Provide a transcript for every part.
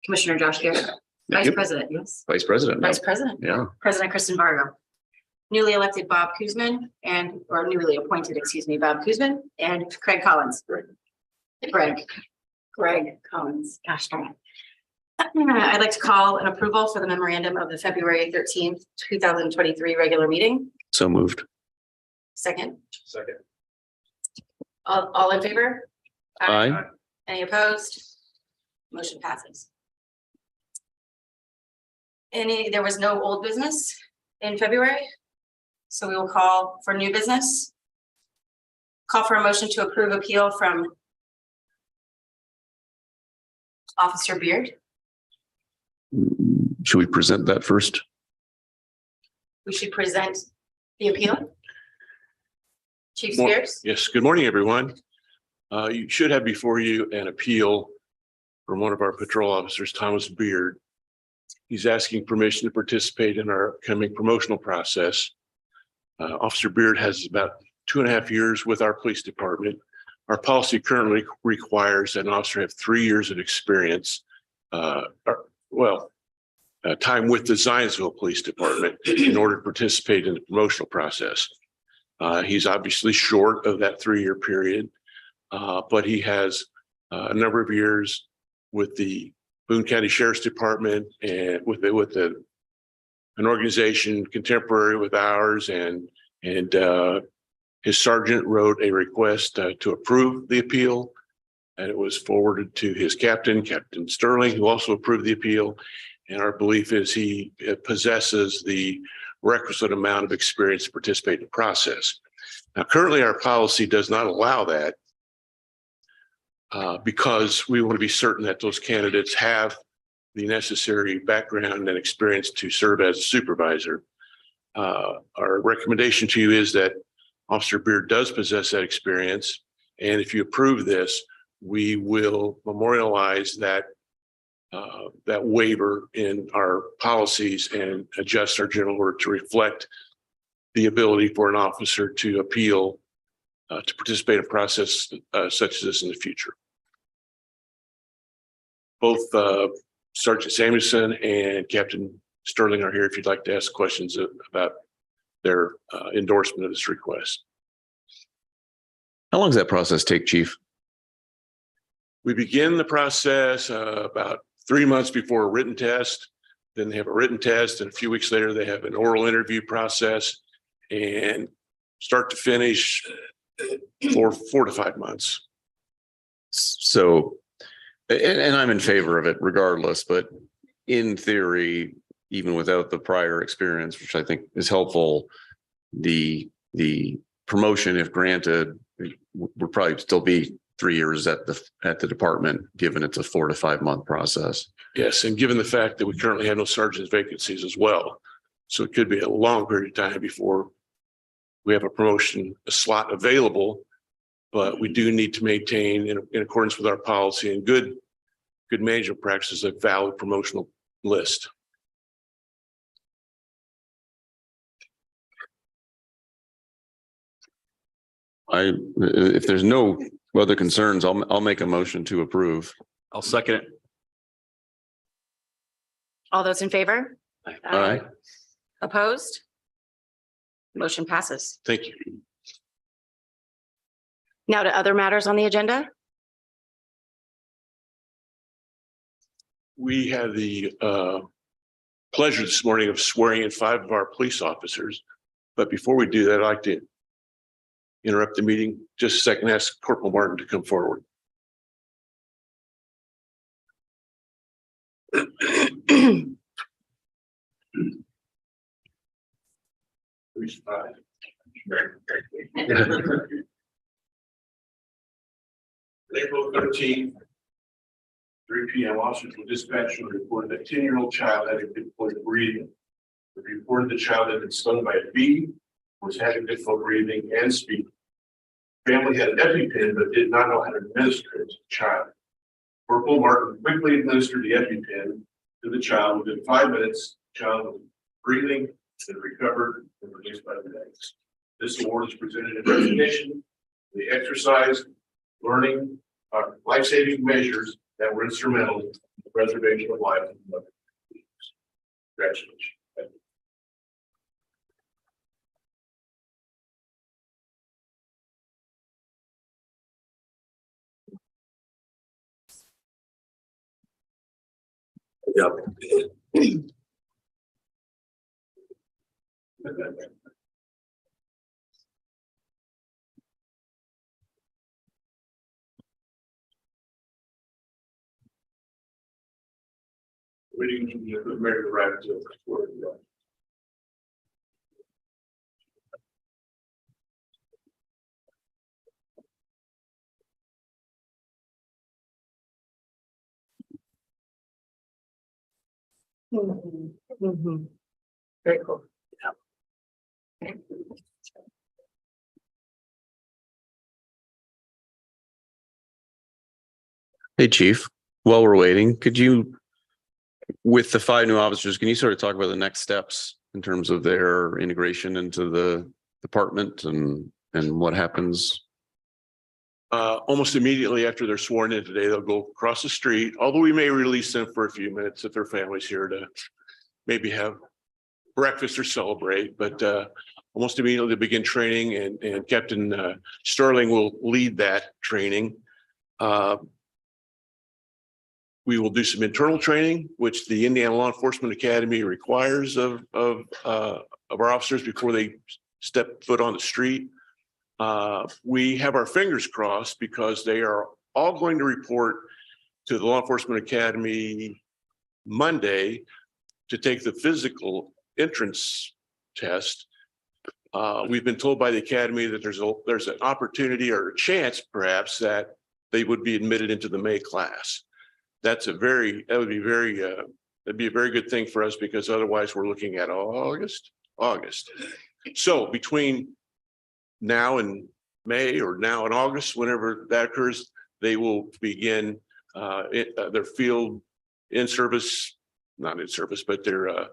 Commissioner Josh Garrett. Thank Vice you. President, yes. Vice President. Vice President. Yeah. President Kristen Vargo. Newly elected Bob Kuzman or newly appointed, excuse me, Bob Kuzman and Craig Collins. Greg Collins. Gosh darn it. I'd like to call an approval for the memorandum of the February 13th, 2023 regular meeting. So moved. Second. Second. All in favor? Aye. Any opposed? Motion passes. There was no old business in February, so we will call for new business. Call for a motion to approve appeal from Officer Beard. Should we present that first? We should present the appeal. Chief Spears. Yes, good morning, everyone. You should have before you an appeal from one of our patrol officers, Thomas Beard. He's asking permission to participate in our upcoming promotional process. Officer Beard has about 2.5 years with our police department. Our policy currently requires that an officer have 3 years of experience, time with the Zionsville Police Department in order to participate in the promotional process. He's obviously short of that 3-year period, but he has a number of years with the Boone County Sheriff's Department and with an organization contemporary with ours, and his sergeant wrote a request to approve the appeal, and it was forwarded to his captain, Captain Sterling, who also approved the appeal. And our belief is he possesses the requisite amount of experience to participate in the process. Now, currently, our policy does not allow that because we want to be certain that those candidates have the necessary background and experience to serve as a supervisor. Our recommendation to you is that Officer Beard does possess that experience. And if you approve this, we will memorialize that waiver in our policies and adjust our general order to reflect the ability for an officer to appeal to participate in a process such as this in the future. Both Sergeant Samuelson and Captain Sterling are here if you'd like to ask questions about their endorsement of this request. How long does that process take, Chief? We begin the process about 3 months before a written test. Then they have a written test, and a few weeks later they have an oral interview process, and start to finish for 4 to 5 months. So, and I'm in favor of it regardless, but in theory, even without the prior experience, which I think is helpful, the promotion, if granted, would probably still be 3 years at the department, given it's a 4 to 5 month process. Yes, and given the fact that we currently have no sergeant's vacancies as well, so it could be a long period of time before we have a promotion, a slot available. But we do need to maintain, in accordance with our policy and good management practices, a valid promotional list. If there's no other concerns, I'll make a motion to approve. I'll second it. All those in favor? Aye. Opposed? Motion passes. Thank you. Now to other matters on the agenda. We had the pleasure this morning of swearing in 5 of our police officers. But before we do that, I'd like to interrupt the meeting just a second, ask Corporal Martin to come forward. April 13th, 3 p.m. officers were dispatched and reported a 10-year-old child having difficulty breathing. They reported the child had been stung by a bee, was having difficulty breathing and speaking. Family had an EpiPen but did not know how to administer it to the child. Corporal Martin quickly administered the EpiPen to the child. Within 5 minutes, the child was breathing and recovered and released by the next. This award is presented in recognition of the exercise, learning, life-saving measures that were instrumental in Preservation of life. Congratulations. Yep. Waiting to get the mayor to write to it. Very cool. Hey, Chief, while we're waiting, could you, with the 5 new officers, can you sort of talk about the next steps in terms of their integration into the department and what happens? Almost immediately after they're sworn in today, they'll go across the street, although we may release them for a few minutes if their family's here to maybe have breakfast or celebrate, but almost immediately begin training, and Captain Sterling will lead that training. We will do some internal training, which the Indiana Law Enforcement Academy requires of our officers before they step foot on the street. We have our fingers crossed because they are all going to report to the Law Enforcement Academy Monday to take the physical entrance test. We've been told by the Academy that there's an opportunity or a chance perhaps that they would be admitted into the May class. That'd be a very good thing for us, because otherwise we're looking at August. So between now and May, or now and August, whenever that occurs, they will begin their field not in service, but their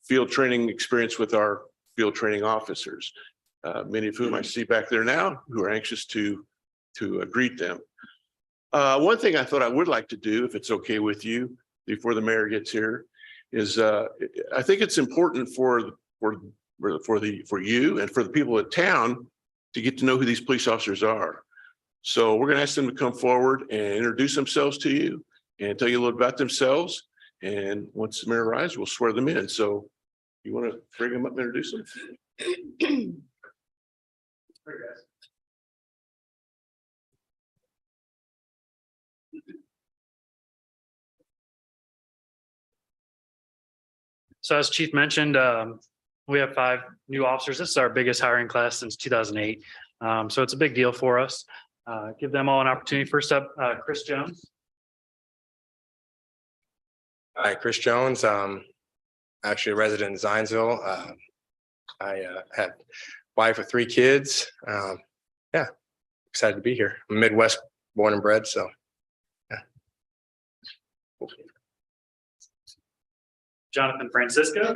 field training experience with our field training officers, many of whom I see back there now who are anxious to greet them. One thing I thought I would like to do, if it's okay with you, before the mayor gets here, is I think it's important for you and for the people of town to get to know who these police officers are. So we're going to ask them to come forward and introduce themselves to you and tell you a little about themselves. And once the mayor arrives, we'll swear them in. So you want to bring them up and introduce them? So as Chief mentioned, we have 5 new officers. This is our biggest hiring class since 2008. So it's a big deal for us. Give them all an opportunity. First up, Chris Jones. Hi, Chris Jones. Actually a resident in Zionsville. I had a wife with 3 kids. Yeah, excited to be here. I'm Midwest born and bred, so yeah. Jonathan Francisco.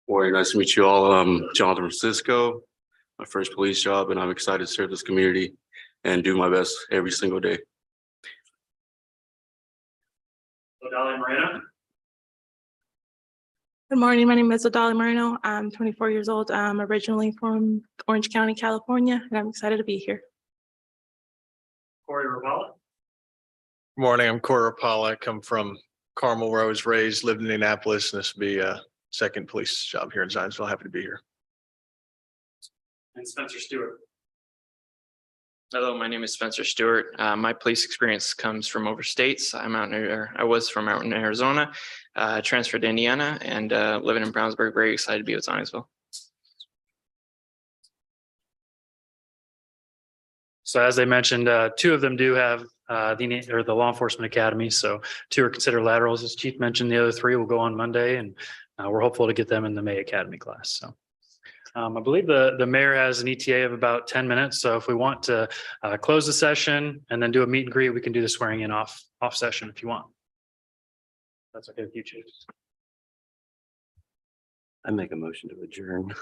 Boy, nice to meet you all. Jonathan Francisco, my first police job, and I'm excited to serve this community and do my best every single day. Odalia Moreno. Good morning. My name is Odalia Moreno. I'm 24 years old. I'm originally from Orange County, California, and I'm excited to be here. Corey Ravala. Good morning, I'm Cora Paula. I come from Carmel, where I was raised, lived in Indianapolis, and this will be a second police job here in Zionsville. Happy to be here. And Spencer Stewart. Hello, my name is Spencer Stewart. My police experience comes from overstates. I was from out in Arizona, transferred to Indiana, and living in Brownsburg. Very excited to be with Zionsville. So as they mentioned, 2 of them do have the Law Enforcement Academy. So 2 are considered laterals. As Chief mentioned, the other 3 will go on Monday, and we're hopeful to get them in the May Academy class. So I believe the mayor has an ETA of about 10 minutes. So if we want to close the session and then do a meet and greet, we can do the swearing in off session if you want. That's okay with you, Chief. I make a motion to adjourn.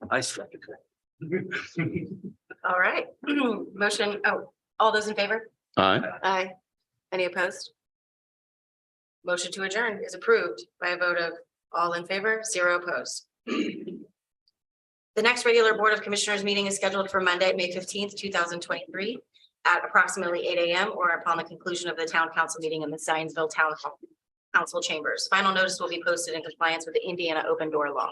I second that. All right. Motion. Oh, all those in favor? Aye. Aye. Any opposed? Motion to adjourn is approved by a vote of all in favor, 0 opposed. The next regular Board of Commissioners meeting is scheduled for Monday, May 15th, 2023 at approximately 8 a.m. or upon the conclusion of the town council meeting in the Zionsville Town Hall Council chambers. Final notice will be posted in compliance with the Indiana open door law.